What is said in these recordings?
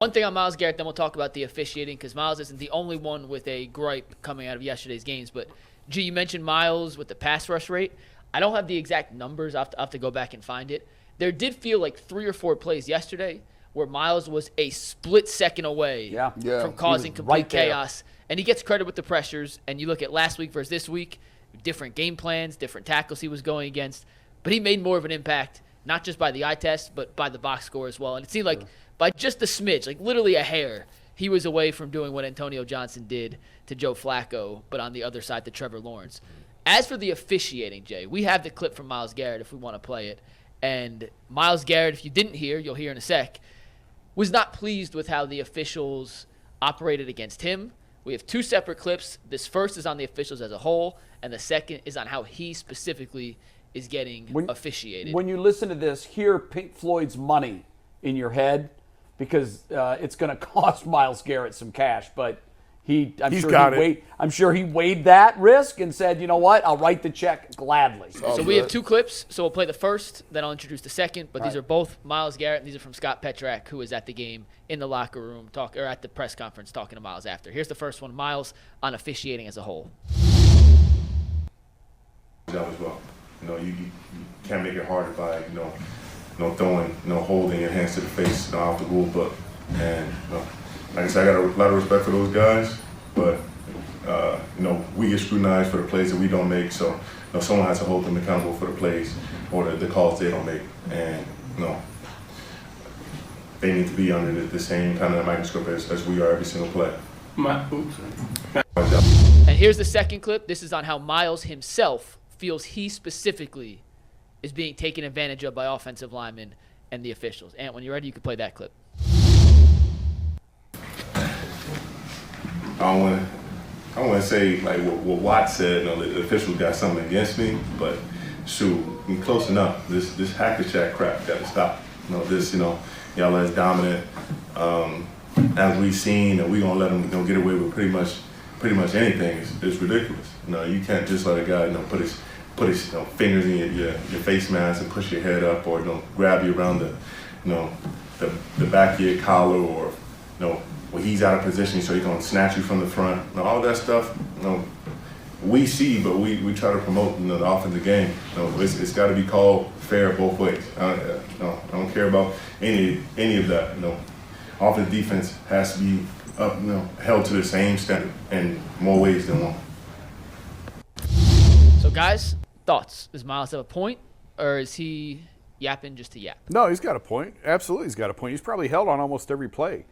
One thing on Myles Garrett, then we'll talk about the officiating, because Myles isn't the only one with a gripe coming out of yesterday's games. But, G, you mentioned Myles with the pass rush rate. I don't have the exact numbers. I'll have to go back and find it. There did feel like 3 or 4 plays yesterday where Myles was a split second away from causing complete chaos. And he gets credit with the pressures. And you look at last week versus this week, different game plans, different tackles he was going against. But he made more of an impact, not just by the eye test, but by the box score as well. And it seemed like by just a smidge, like literally a hair, he was away from doing what Antonio Johnson did to Joe Flacco, but on the other side to Trevor Lawrence. As for the officiating, Jay, we have the clip from Myles Garrett if we want to play it. And Myles Garrett, if you didn't hear, you'll hear in a sec, was not pleased with how the officials operated against him. We have 2 separate clips. This first is on the officials as a whole, and the second is on how he specifically is getting officiated. When you listen to this, hear Pink Floyd's Money in your head, because it's going to cost Myles Garrett some cash, but I'm sure he weighed that risk and said, you know what, I'll write the check gladly. So we have 2 clips. So we'll play the first, then I'll introduce the second. But these are both Myles Garrett, and these are from Scott Petrak, who was at the game in the locker room or at the press conference talking to Myles after. Here's the first one, Myles on officiating as a whole. That as well. You can't make it harder by throwing, holding your hands to the face off the rule book. And like I said, I got a lot of respect for those guys, but we get scrutinized for the plays that we don't make. So someone has to hold them accountable for the plays or the calls they don't make. And they need to be under the same kind of microscope as we are every single play. And here's the second clip. This is on how Myles himself feels he specifically is being taken advantage of by offensive linemen and the officials. And when you're ready, you can play that clip. I don't want to say like what Watt said. The officials got something against me, but shoot, close enough. This Hack-a-Shaq crap got to stop. Y'all as dominant as we've seen, and we gonna let them get away with pretty much anything. It's ridiculous. You can't just let a guy put his fingers in your face mask and push your head up, or grab you around the back of your collar, or when he's out of position so he's gonna snatch you from the front. All that stuff we see, but we try to promote the offensive game. It's got to be called fair both ways. I don't care about any of that. Offense defense has to be up, held to the same standard in more ways than one. So guys, thoughts? Does Myles have a point, or is he yapping just to yap? No, he's got a point. Absolutely, he's got a point. He's probably held on almost every play.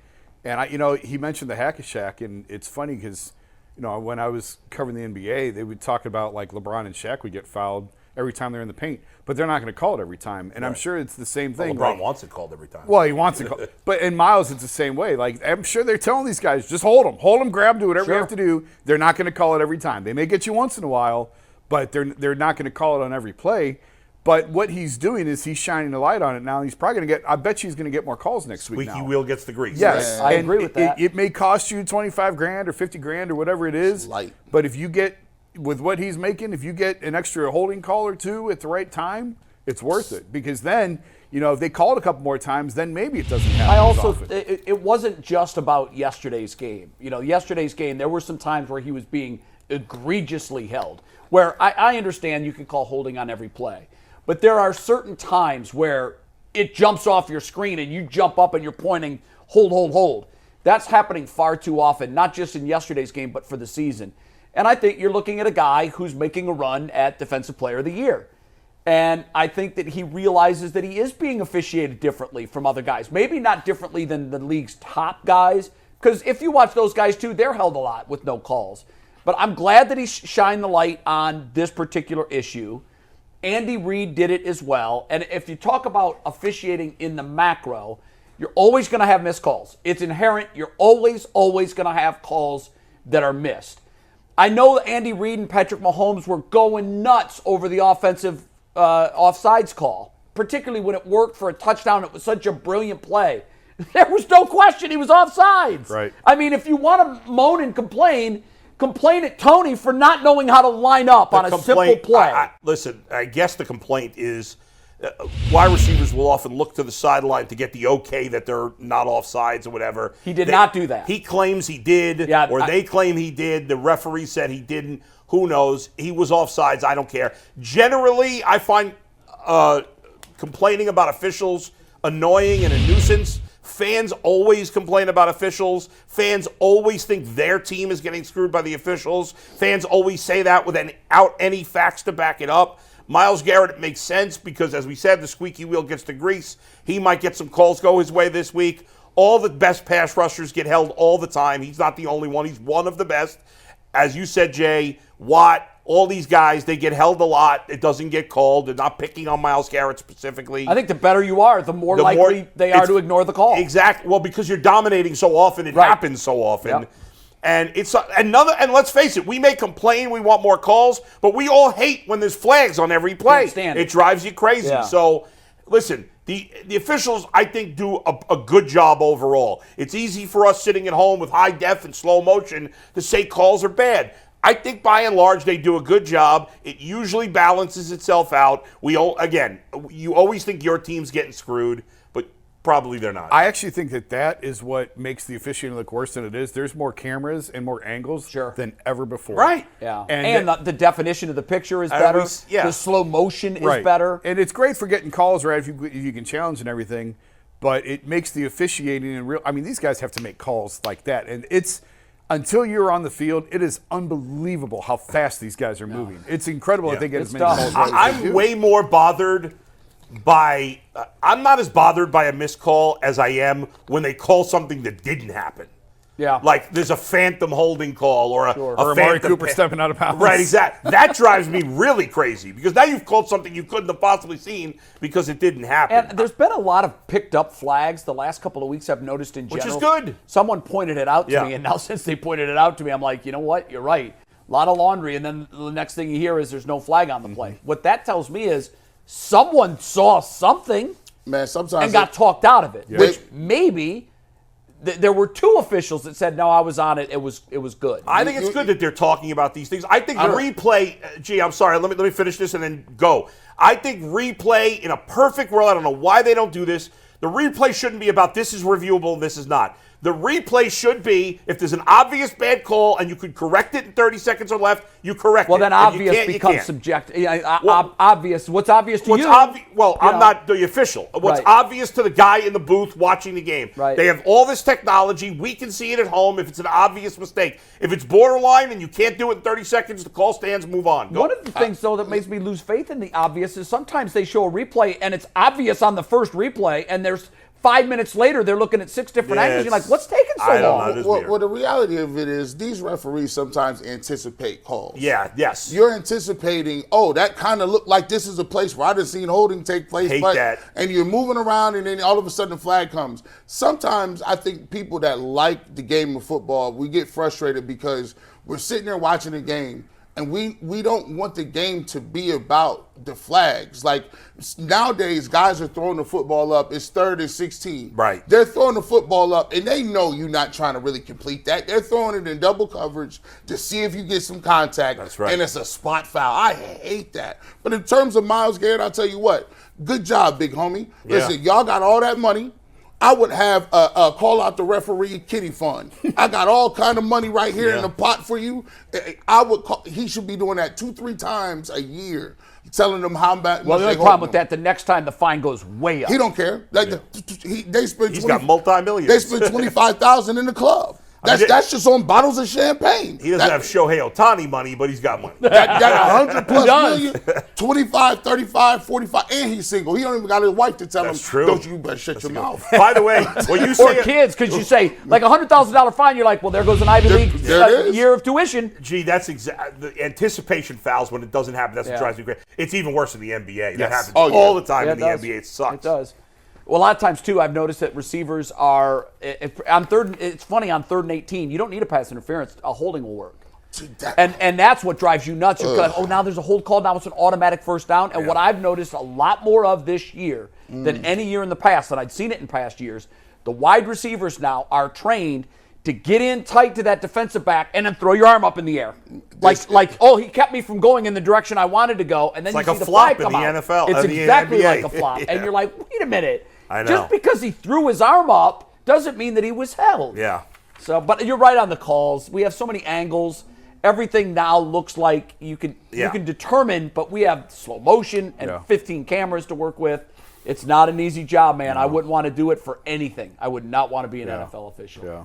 And he mentioned the Hack-a-Shaq, and it's funny because, when I was covering the NBA, they would talk about like LeBron and Shaq would get fouled every time they're in the paint, but they're not going to call it every time. And I'm sure it's the same thing. Well, LeBron wants it called every time. Well, he wants it called. But in Myles, it's the same way. Like, I'm sure they're telling these guys, just hold them, grab, do whatever you have to do. They're not going to call it every time. They may get you once in a while, but they're not going to call it on every play. But what he's doing is he's shining a light on it now. He's probably going to I bet you he's going to get more calls next week now. Squeaky wheel gets the grease. Yes, I agree with that. It may cost you $25,000 or $50,000 or whatever it is. Light. But if you get, with what he's making, if you get an extra holding call or 2 at the right time, it's worth it. Because then, if they call it a couple more times, then maybe it doesn't happen. It wasn't just about yesterday's game. Yesterday's game, there were some times where he was being egregiously held, where I understand you can call holding on every play. But there are certain times where it jumps off your screen and you jump up and you're pointing, hold. That's happening far too often, not just in yesterday's game, but for the season. And I think you're looking at a guy who's making a run at Defensive Player of the Year. And I think that he realizes that he is being officiated differently from other guys. Maybe not differently than the league's top guys, because if you watch those guys too, they're held a lot with no calls. But I'm glad that he shined the light on this particular issue. Andy Reid did it as well. And if you talk about officiating in the macro, you're always going to have missed calls. It's inherent. You're always going to have calls that are missed. I know that Andy Reid and Patrick Mahomes were going nuts over the offensive offsides call, particularly when it worked for a touchdown. It was such a brilliant play. There was no question he was offsides. Right. I mean, if you want to moan and complain at Tony for not knowing how to line up on a simple play. Listen, I guess the complaint is wide receivers will often look to the sideline to get the okay that they're not offsides or whatever. He did not do that. He claims he did, they claim he did. The referee said he didn't. Who knows? He was offsides. I don't care. Generally, I find complaining about officials annoying and a nuisance. Fans always complain about officials. Fans always think their team is getting screwed by the officials. Fans always say that without any facts to back it up. Myles Garrett, it makes sense because, as we said, the squeaky wheel gets the grease. He might get some calls go his way this week. All the best pass rushers get held all the time. He's not the only one. He's one of the best. As you said, Jay, Watt, all these guys, they get held a lot. It doesn't get called. They're not picking on Myles Garrett specifically. I think the better you are, the more likely they are to ignore the call. Exactly. Well, because you're dominating so often, it happens so often. Yep. And it's another. And let's face it, we may complain, we want more calls, but we all hate when there's flags on every play. It drives you crazy. Yeah. So, listen, the officials, I think, do a good job overall. It's easy for us sitting at home with high def and slow motion to say calls are bad. I think by and large they do a good job. It usually balances itself out. You always think your team's getting screwed, but probably they're not. I actually think that is what makes the officiating look worse than it is. There's more cameras and more angles than ever before. Right. Yeah. And the definition of the picture is better. The slow motion is better. And it's great for getting calls right if you can challenge and everything, but it makes the officiating these guys have to make calls like that. And it's until you're on the field, it is unbelievable how fast these guys are moving. It's incredible that they get as many calls right as they do. I'm way more bothered by I'm not as bothered by a missed call as I am when they call something that didn't happen. Yeah. Like there's a phantom holding call or a Amari Cooper stepping out of bounds. Right, exactly. That drives me really crazy because now you've called something you couldn't have possibly seen because it didn't happen. And there's been a lot of picked up flags the last couple of weeks I've noticed in general. Which is good. Someone pointed it out to me, and now since they pointed it out to me, I'm like, you know what? You're right. A lot of laundry, and then the next thing you hear is there's no flag on the play. What that tells me is someone saw something and got talked out of it, which maybe there were two officials that said, no, I was on it. It was good. I think it's good that they're talking about these things. I think the replay, I'm sorry, let me finish this and then go. I think replay in a perfect world, I don't know why they don't do this. The replay shouldn't be about this is reviewable and this is not. The replay should be, if there's an obvious bad call and you could correct it in 30 seconds or left, you correct it. Well, then obvious becomes subjective. Obvious. What's obvious to you? I'm not the official. What's obvious to the guy in the booth watching the game. Right. They have all this technology. We can see it at home if it's an obvious mistake. If it's borderline and you can't do it in 30 seconds, the call stands, move on. Go. One of the things, though, that makes me lose faith in the obvious is sometimes they show a replay and it's obvious on the first replay and there's 5 minutes later, they're looking at 6 different angles. You're like, what's taking so long? Well, the reality of it is these referees sometimes anticipate calls. Yeah, yes. You're anticipating, that kind of looked like this is a place where I done seen holding take place. Hate that. And you're moving around and then all of a sudden the flag comes. Sometimes I think people that like the game of football, we get frustrated because we're sitting there watching the game and we don't want the game to be about the flags. Like nowadays, guys are throwing the football up. It's 3rd and 16. Right. They're throwing the football up, and they know you're not trying to really complete that. They're throwing it in double coverage to see if you get some contact. That's right. And it's a spot foul. I hate that. But in terms of Myles Garrett, I'll tell you what. Good job, big homie. Listen, y'all got all that money. I would have call out the referee kitty fund. I got all kind of money right here in the pot for you. He should be doing that 2-3 times a year, telling them how bad. Well, the only problem with that, the next time the fine goes way up. He don't care. They spend. He's got multi-millions. They spend $25,000 in the club. That's just on bottles of champagne. He doesn't have Shohei Ohtani money, but he's got money. That 100+ million, 25, 35, 45, and he's single. He don't even got his wife to tell him, don't you better shut your mouth. By the way, when you say or kids, because you say, like $100,000 fine, you're like, well, there goes an Ivy League year of tuition. Gee, that's the anticipation fouls when it doesn't happen. That's what drives me crazy. It's even worse in the NBA. That happens all the time in the NBA. It sucks. It does. Well, a lot of times, too, I've noticed that receivers are on third. It's funny, on 3rd and 18, you don't need a pass interference. A holding will work. And that's what drives you nuts. You're like, now there's a hold call. Now it's an automatic first down. And what I've noticed a lot more of this year than any year in the past, and I'd seen it in past years, the wide receivers now are trained to get in tight to that defensive back and then throw your arm up in the air. Like, oh, he kept me from going in the direction I wanted to go, and then It's you like see a the flop flag in come the out. NFL, It's the exactly NBA. like a flop. Yeah. And you're like, wait a minute. I know. Just because he threw his arm up doesn't mean that he was held. Yeah. So, but you're right on the calls. We have so many angles. Everything now looks like you can determine, but we have slow motion and 15 cameras to work with. It's not an easy job, man. I wouldn't want to do it for anything. I would not want to be an NFL official. Yeah.